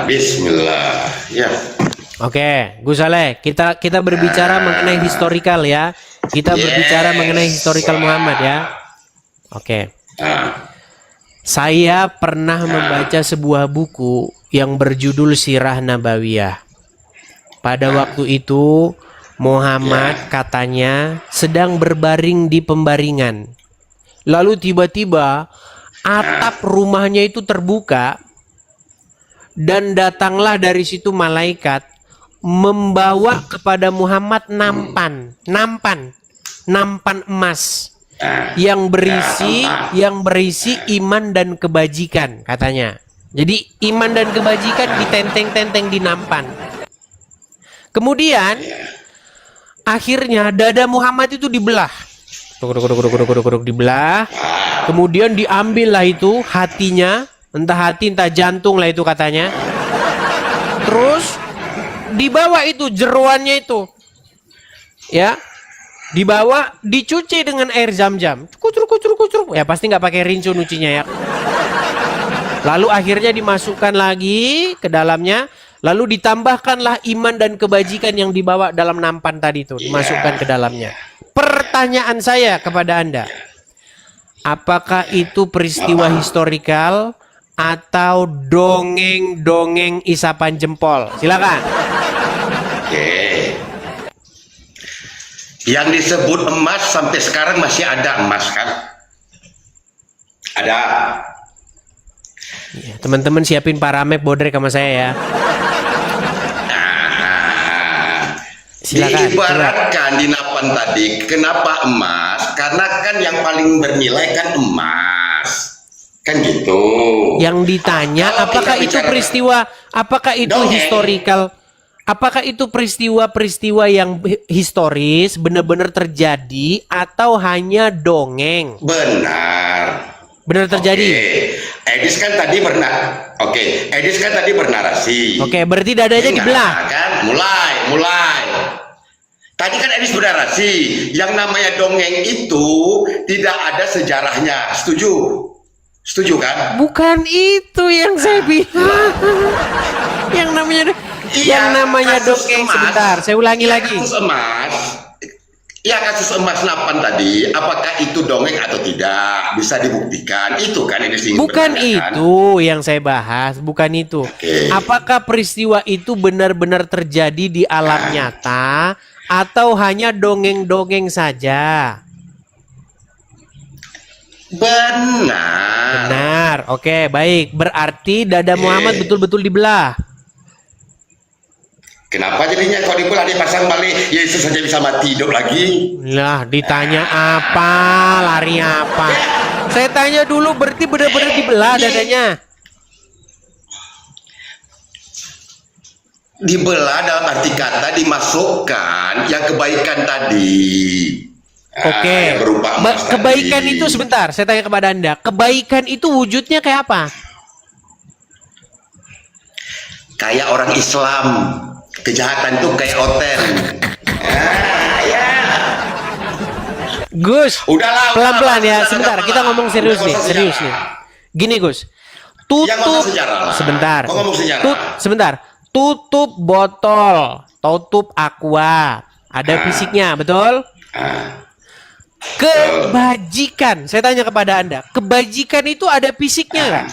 Bismillah. Ya. Oke, Gus Saleh, kita berbicara mengenai historikal ya. Kita berbicara mengenai historikal Muhammad ya. Oke. Saya pernah membaca sebuah buku yang berjudul Sirah Nabawiyah. Pada waktu itu Muhammad katanya sedang berbaring di pembaringan. Lalu tiba-tiba atap rumahnya itu terbuka dan datanglah dari situ malaikat membawa kepada Muhammad nampan emas yang berisi iman dan kebajikan katanya. Jadi iman dan kebajikan ditenteng-tenteng di nampan. Kemudian akhirnya dada Muhammad itu dibelah. Dibelah. Kemudian diambillah itu hatinya, entah hati entah jantung lah itu katanya. Terus dibawa itu jeroannya itu. Ya. Dibawa, dicuci dengan air zam-zam. Kucur. Ya pasti nggak pakai rinso nyucinya ya. Lalu akhirnya dimasukkan lagi ke dalamnya. Lalu ditambahkanlah iman dan kebajikan yang dibawa dalam nampan tadi itu. Dimasukkan ke dalamnya. Pertanyaan saya kepada Anda. Apakah itu peristiwa historikal atau dongeng-dongeng isapan jempol? Silakan. Yang disebut emas sampai sekarang masih ada emas kan? Ada. Ya, teman-teman siapin paramep bodrek sama saya ya. Silakan. Diibaratkan di napan tadi, kenapa emas? Karena kan yang paling bernilai kan emas. Kan gitu. Yang ditanya apakah itu peristiwa, apakah itu historikal? Apakah itu peristiwa-peristiwa yang historis benar-benar terjadi atau hanya dongeng? Benar terjadi. Edis kan tadi Edis kan tadi bernarasi. Berarti dadanya dibelah. Kan mulai. Tadi kan Edis bernarasi, yang namanya dongeng itu tidak ada sejarahnya. Setuju kan? Bukan itu yang saya bilang. Yang namanya dongeng emas, sebentar, saya ulangi lagi. Kasus emas napan tadi, apakah itu dongeng atau tidak? Bisa dibuktikan. Itu kan ini bukan itu yang saya bahas, bukan itu. Apakah peristiwa itu benar-benar terjadi di alam nyata atau hanya dongeng-dongeng saja? Benar. Oke, baik. Berarti dada Muhammad betul-betul dibelah. Kenapa jadinya kalau dibelah dipasang balik Yesus saja bisa mati hidup lagi? Lah, ditanya apa? Lari apa? Saya tanya dulu, berarti benar-benar dibelah dadanya? Dibelah dalam arti kata dimasukkan yang kebaikan tadi. Kebaikan itu sebentar, saya tanya kepada Anda. Kebaikan itu wujudnya kayak apa? Kayak orang Islam. Kejahatan tuh kayak hotel. Gus, pelan-pelan ya. Sebentar, kita ngomong serius nih. Gini Gus, sebentar. Tutup botol, tutup aqua, ada fisiknya, betul? Kebajikan, saya tanya kepada Anda, kebajikan itu ada fisiknya nggak?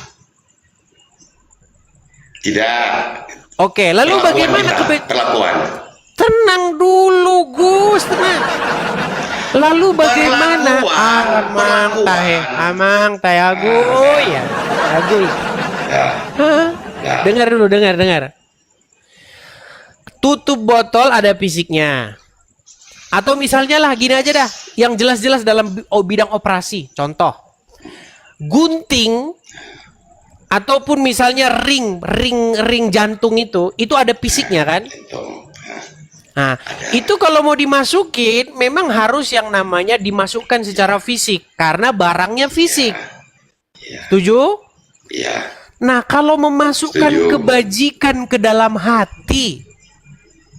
Tidak. Oke, lalu bagaimana perlakuan? Tenang dulu Gus, tenang. Lalu bagaimana? Amang tahe aguy ya. Dengar dulu, dengar. Tutup botol ada fisiknya. Atau misalnya lah gini aja dah, yang jelas-jelas dalam bidang operasi. Contoh, gunting ataupun misalnya ring jantung itu ada fisiknya kan? Nah, itu kalau mau dimasukin memang harus yang namanya dimasukkan secara fisik karena barangnya fisik. Setuju? Iya. Nah, kalau memasukkan kebajikan ke dalam hati,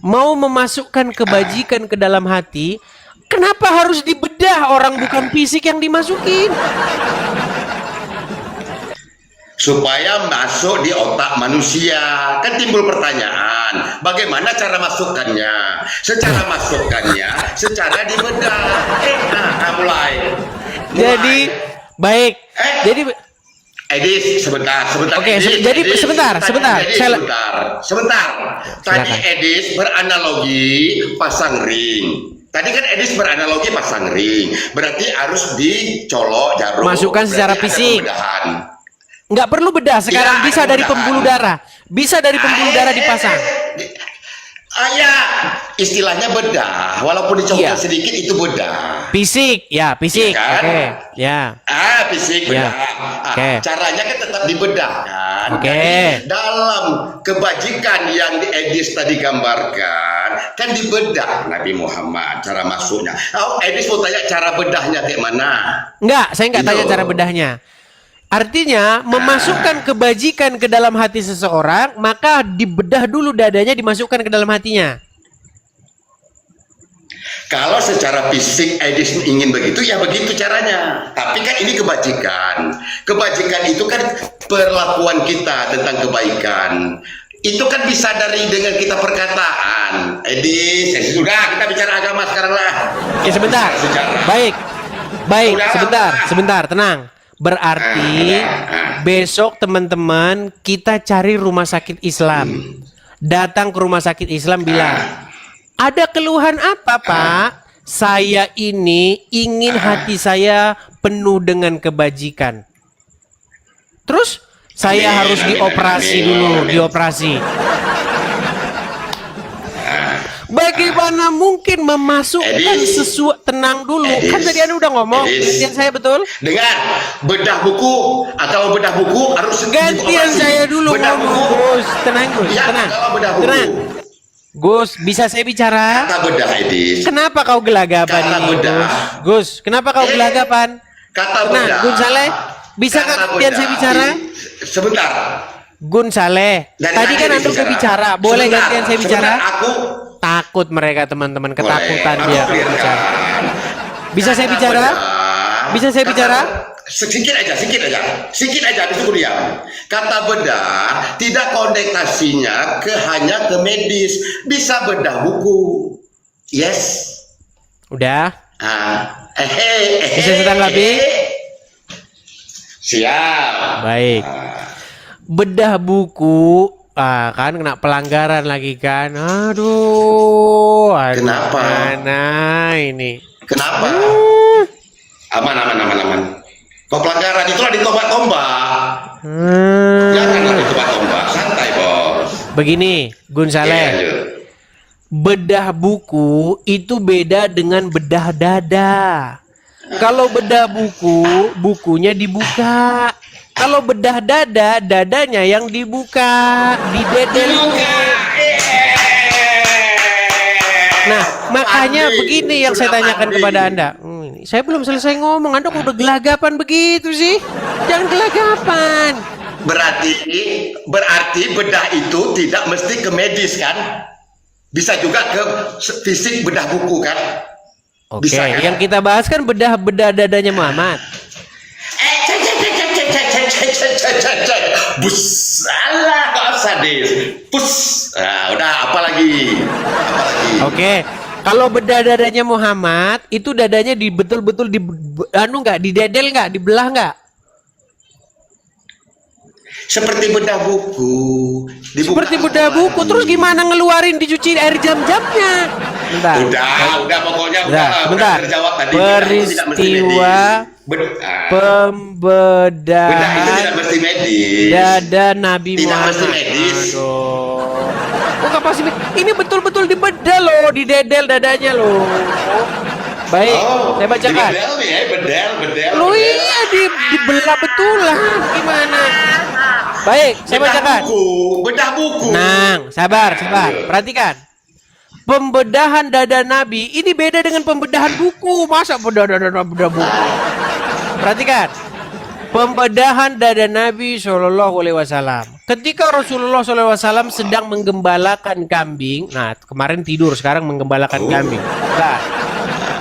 mau memasukkan kebajikan ke dalam hati, kenapa harus dibedah? Orang bukan fisik yang dimasukin. supaya masuk di otak manusia. Kan timbul pertanyaan, bagaimana cara masukkannya? Secara masukkannya, secara dibedah. Mulai. Jadi baik. Jadi Edis, sebentar. Oke, Edis, jadi Edis, sebentar. Edis, sebentar. Tadi Silakan. Edis beranalogi pasang ring. Tadi kan Edis beranalogi pasang ring. Berarti harus dicolok jarum. Masukkan secara Berarti ada fisik. pembedahan. nggak perlu bedah sekarang, Ya, bisa ada dari pembedahan. pembuluh darah. Bisa dari pembuluh darah dipasang. Ya, istilahnya bedah. Walaupun dicolokkan Iya. sedikit itu bedah. Fisik, ya fisik. Iya kan? Oke, ya. Fisik Ya. bedah. Oke. Caranya kan tetap dibedah kan. Oke. Jadi, dalam kebajikan yang di Edis tadi gambarkan, kan dibedah Nabi Muhammad cara masuknya. Edis mau tanya cara bedahnya kayak mana? Enggak, saya nggak Gitu. tanya cara bedahnya. Artinya memasukkan kebajikan ke dalam hati seseorang, maka dibedah dulu dadanya, dimasukkan ke dalam hatinya. Kalau secara fisik Edis ingin begitu, ya begitu caranya. Tapi kan ini kebajikan. Kebajikan itu kan perlakuan kita tentang kebaikan. Itu kan bisa dengan kita perkataan. Edis, sudah kita bicara agama sekarang lah. Ya sebentar. Secara. Baik. Udah, Sebentar, tenang. Berarti besok teman-teman kita cari rumah sakit Islam. Datang ke rumah sakit Islam bilang, ada keluhan apa Pak? Saya ini ingin hati saya penuh dengan kebajikan. Terus saya harus dioperasi dulu, dioperasi. Bagaimana mungkin memasukkan Edis. sesuatu, tenang dulu. Edis. Kan tadi Anda udah ngomong, Edis. gantian saya betul? Dengar, bedah buku atau bedah buku harus Gantian dioperasi. saya dulu Bedah ngomong, buku. Gus. Tenang, Gus. Ya, Tenang. kalau bedah buku. Tenang. Gus, bisa saya bicara? Kata bedah Edis. Kenapa kau gelagapan Kata ini, bedah. Gus? Gus, kenapa kau gelagapan? Kata Tenang, bedah. Gun Saleh. Bisa Kata gantian saya bedah. bicara? Sebentar. Gun Saleh. Dari Tadi kan Edis Anda udah bicara. Boleh Sebentar, gantian saya bicara? sebentar, aku Takut mereka teman-teman, ketakutan boleh, dia aku kalau clearkan. bicara. Bisa saya Kata bicara? bedah. Bisa saya Kata- bicara? Sedikit aja, habis itu diam. Kata bedah tidak konotasinya hanya ke medis, bisa bedah buku. Yes. Udah. Bisa ditanggapi? Siap. Baik. Bedah buku, kan kena pelanggaran lagi kan. Aduh, Kenapa? Mana ini? Kenapa? Aman. Kau pelanggaran itulah ditombak-tombak. Janganlah ditombak-tombak. Santai, Bos. Begini, Gun Iya, Saleh. lanjut. Bedah buku itu beda dengan bedah dada. Kalau bedah buku, bukunya dibuka. Kalau bedah dada, dadanya yang dibuka, didedel. Nah, makanya Pandi, begini yang saya sudah tanyakan pandi. kepada Anda. Saya belum selesai ngomong, Anda kok udah gelagapan begitu sih? Jangan gelagapan. Berarti bedah itu tidak mesti ke medis kan? Bisa juga ke fisik bedah buku kan? Oke, Bisa, kan? yang kita bahas kan bedah dadanya Muhammad. Bus, alah, gak usah deh. Pus, udah apa lagi? Oke, kalau bedah dadanya Muhammad itu dadanya betul-betul nggak didedel nggak, dibelah nggak? Seperti bedah buku. Dibuka Seperti bedah lagi. buku, terus gimana ngeluarin dicuci air jam-jamnya? Bentar. Udah pokoknya Udah, sebentar. terjawab tadi. Peristiwa Bedah itu tidak pembedahan mesti medis. dada Nabi Tidak Muhammad. mesti medis. Aduh. Oh, nggak pasti. Ini betul-betul dibedah loh, didedel dadanya loh. Baik, saya bacakan. Bedel nih ya, bedel. Lo iya dibelah betul lah. Gimana? Baik, saya bacakan. Bedah buku. Nang, sabar. Perhatikan. Pembedahan dada Nabi ini beda dengan pembedahan buku. Masa bedah buku? Perhatikan. Pembedahan dada Nabi Shallallahu Alaihi Wasallam. Ketika Rasulullah Shallallahu Alaihi Wasallam sedang menggembalakan kambing. Nah, kemarin tidur, sekarang menggembalakan kambing. Nah,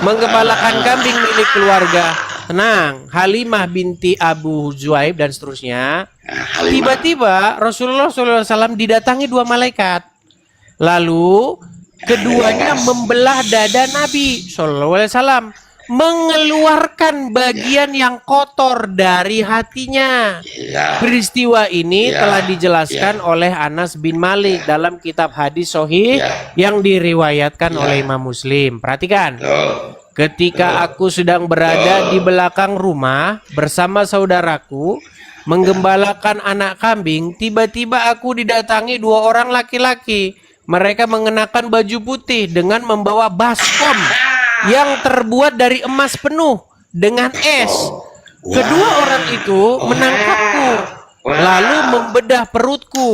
menggembalakan kambing milik keluarga. tenang, Halimah binti Abu Zuhaib dan seterusnya. Halimah. Tiba-tiba Rasulullah SAW didatangi dua malaikat. Lalu keduanya membelah dada Nabi SAW, mengeluarkan bagian yang kotor dari hatinya. Ya. Peristiwa ini Ya. telah dijelaskan oleh Anas bin Malik dalam kitab hadis Sahih Ya. yang diriwayatkan Ya. oleh Imam Muslim. Perhatikan. Betul. Ketika aku sedang berada di belakang rumah bersama saudaraku menggembalakan anak kambing, tiba-tiba aku didatangi dua orang laki-laki. Mereka mengenakan baju putih dengan membawa baskom yang terbuat dari emas penuh dengan es. Kedua orang itu menangkapku, lalu membedah perutku.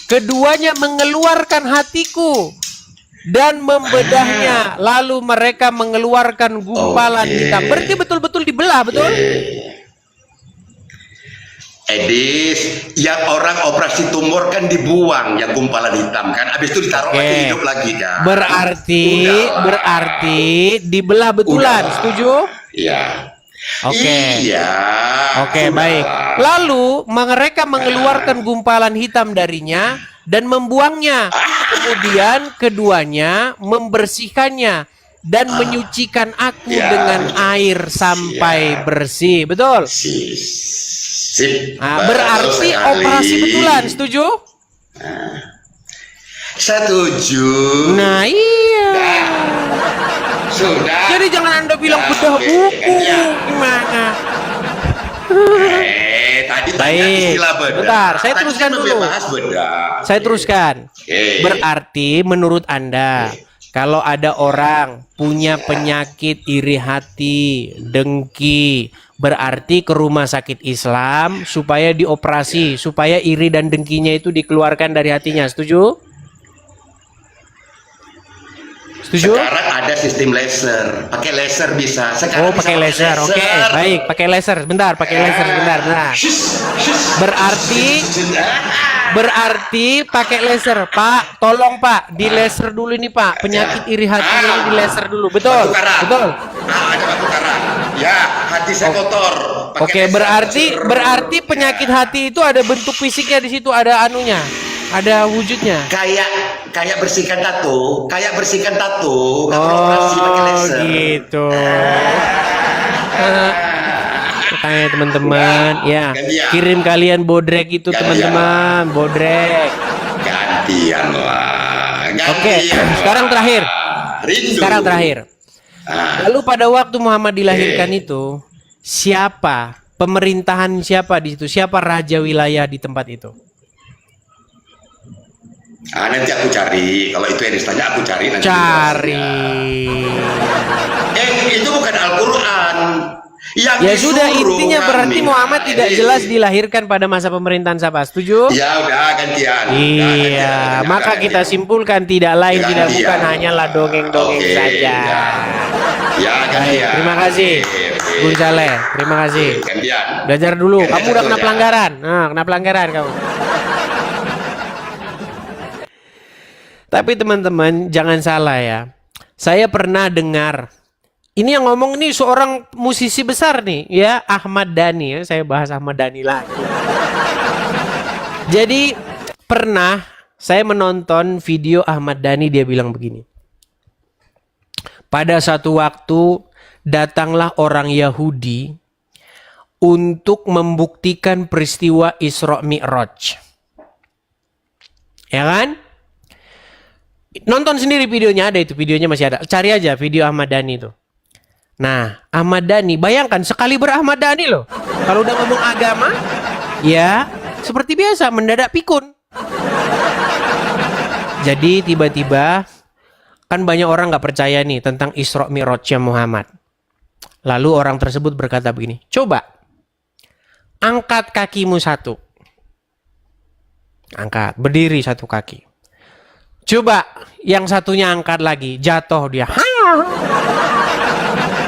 Keduanya mengeluarkan hatiku dan membedahnya. Lalu mereka mengeluarkan gumpalan hitam. Berarti betul-betul dibelah, betul? Edis, yang orang operasi tumor kan dibuang yang gumpalan hitam kan, habis itu ditaruh lagi hidup lagi kan. Berarti dibelah betulan, Udahlah. setuju? Iya. Oke. Iya. Oke, Sudahlah. baik. Lalu mereka mengeluarkan gumpalan hitam darinya dan membuangnya. Kemudian keduanya membersihkannya dan menyucikan aku Ya. dengan air sampai bersih. Betul? Sip. Nah, Betul berarti sekali. operasi betulan, setuju? Setuju. Nah, iya. Sudah. Jadi jangan Anda bilang Ya, bedah oke, buku. gantian. Gimana? Tadi tanya Baik. istilah bedah. Bentar, saya Tadi teruskan kan dulu. bahas bedah. Saya teruskan. Oke. Berarti menurut Anda, kalau ada orang punya penyakit iri hati, dengki, berarti ke rumah sakit Islam supaya dioperasi, supaya iri dan dengkinya itu dikeluarkan dari hatinya. Setuju? Setuju? Sekarang ada sistem laser, pakai laser bisa. Sekarang Oh, pakai bisa laser. Oke, baik, pakai laser. Bentar, pakai laser sebentar. Nah, berarti pakai laser, Pak. Tolong Pak, di laser dulu ini Pak. Penyakit iri hati ini di laser dulu. Betul? Batu karang. Betul. Ada batu karang. Ya, hati saya kotor. Pakai Oke, laser. berarti penyakit hati itu ada bentuk fisiknya di situ, ada anunya, ada wujudnya. Kayak bersihkan tato, nggak perlu operasi pakai laser. Gitu. Makanya teman-teman, ya, gantian. kirim kalian bodrek itu Gantian. teman-teman, bodrek. Gantian lah. Oke, sekarang terakhir. Rindu. Sekarang terakhir. Ah, Lalu pada waktu Muhammad dilahirkan itu, siapa pemerintahan siapa di situ? Siapa raja wilayah di tempat itu? nanti aku cari. Kalau itu yang ditanya aku cari nanti. Cari. Itu bukan Al-Quran. Yang Ya sudah, disuruh intinya berarti kami. Muhammad tidak jelas dilahirkan pada masa pemerintahan siapa. Setuju? Ya udah gantian. Iya, maka kita simpulkan tidak lain Gantian. tidak bukan hanyalah dongeng-dongeng Oke, saja. Ya Baik, gantian. terima kasih, Oke. Bung Saleh. Terima kasih. Gantian. Belajar dulu. Gantian Kamu udah kena satu, ya. pelanggaran. Nah, kena pelanggaran kamu. Tapi teman-teman, jangan salah ya. Saya pernah dengar. Ini yang ngomong nih seorang musisi besar nih, ya, Ahmad Dhani. Ya. Saya bahas Ahmad Dhani lagi. Jadi pernah saya menonton video Ahmad Dhani, dia bilang begini. Pada satu waktu datanglah orang Yahudi untuk membuktikan peristiwa Isra Mi'raj. Ya kan? Nonton sendiri videonya, ada itu, videonya masih ada. Cari aja video Ahmad Dhani itu. Nah, Ahmad Dhani, bayangkan sekali Ahmad Dhani loh. Kalau udah ngomong agama, ya seperti biasa mendadak pikun. Jadi tiba-tiba kan banyak orang nggak percaya nih tentang Isra Mi'rajnya Muhammad. Lalu orang tersebut berkata begini, coba angkat kakimu satu. Angkat, berdiri satu kaki. Coba yang satunya angkat lagi, jatuh dia.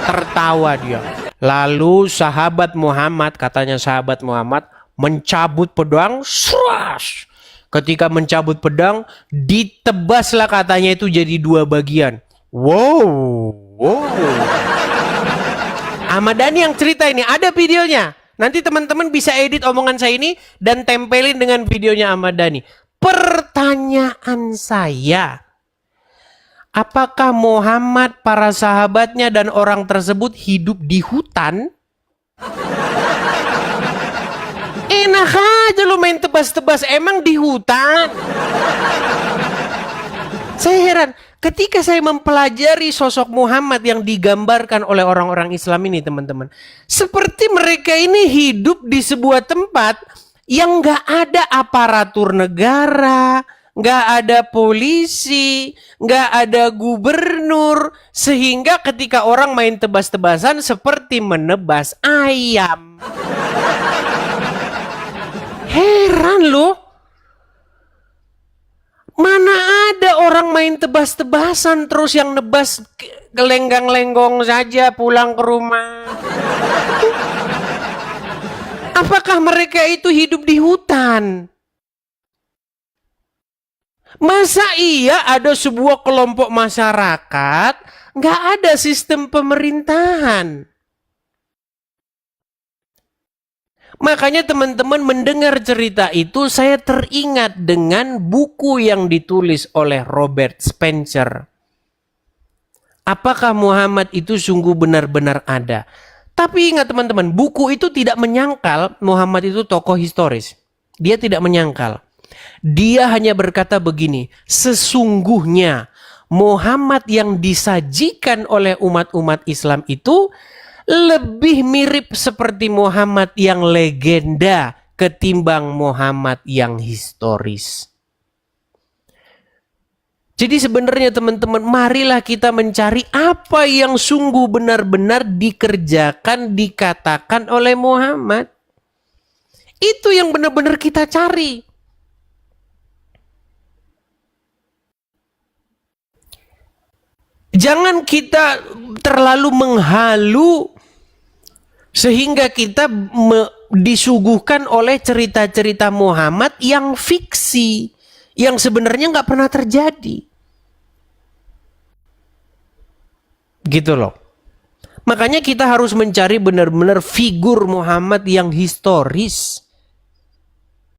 Tertawa dia. Lalu sahabat Muhammad, katanya sahabat Muhammad mencabut pedang, swash. Ketika mencabut pedang, ditebaslah katanya itu jadi dua bagian. Wow, wow. Ahmad Dhani yang cerita ini, ada videonya. Nanti teman-teman bisa edit omongan saya ini dan tempelin dengan videonya Ahmad Dhani. Pertanyaan saya, apakah Muhammad, para sahabatnya, dan orang tersebut hidup di hutan? Enak aja lo main tebas-tebas, emang di hutan? Saya heran, ketika saya mempelajari sosok Muhammad yang digambarkan oleh orang-orang Islam ini, teman-teman. Seperti mereka ini hidup di sebuah tempat yang gak ada aparatur negara, gak ada polisi, gak ada gubernur. Sehingga ketika orang main tebas-tebasan seperti menebas ayam. Heran loh. Mana ada orang main tebas-tebasan terus yang nebas gelenggang-lenggong saja pulang ke rumah. Apakah mereka itu hidup di hutan? Masa iya ada sebuah kelompok masyarakat nggak ada sistem pemerintahan? Makanya teman-teman mendengar cerita itu, saya teringat dengan buku yang ditulis oleh Robert Spencer. Apakah Muhammad itu sungguh benar-benar ada? Tapi ingat teman-teman, buku itu tidak menyangkal Muhammad itu tokoh historis. Dia tidak menyangkal. Dia hanya berkata begini, sesungguhnya Muhammad yang disajikan oleh umat-umat Islam itu lebih mirip seperti Muhammad yang legenda ketimbang Muhammad yang historis. Jadi sebenarnya teman-teman, marilah kita mencari apa yang sungguh benar-benar dikerjakan, dikatakan oleh Muhammad. Itu yang benar-benar kita cari. Jangan kita terlalu menghalu sehingga kita disuguhkan oleh cerita-cerita Muhammad yang fiksi, yang sebenarnya nggak pernah terjadi. Gitu loh. Makanya kita harus mencari benar-benar figur Muhammad yang historis.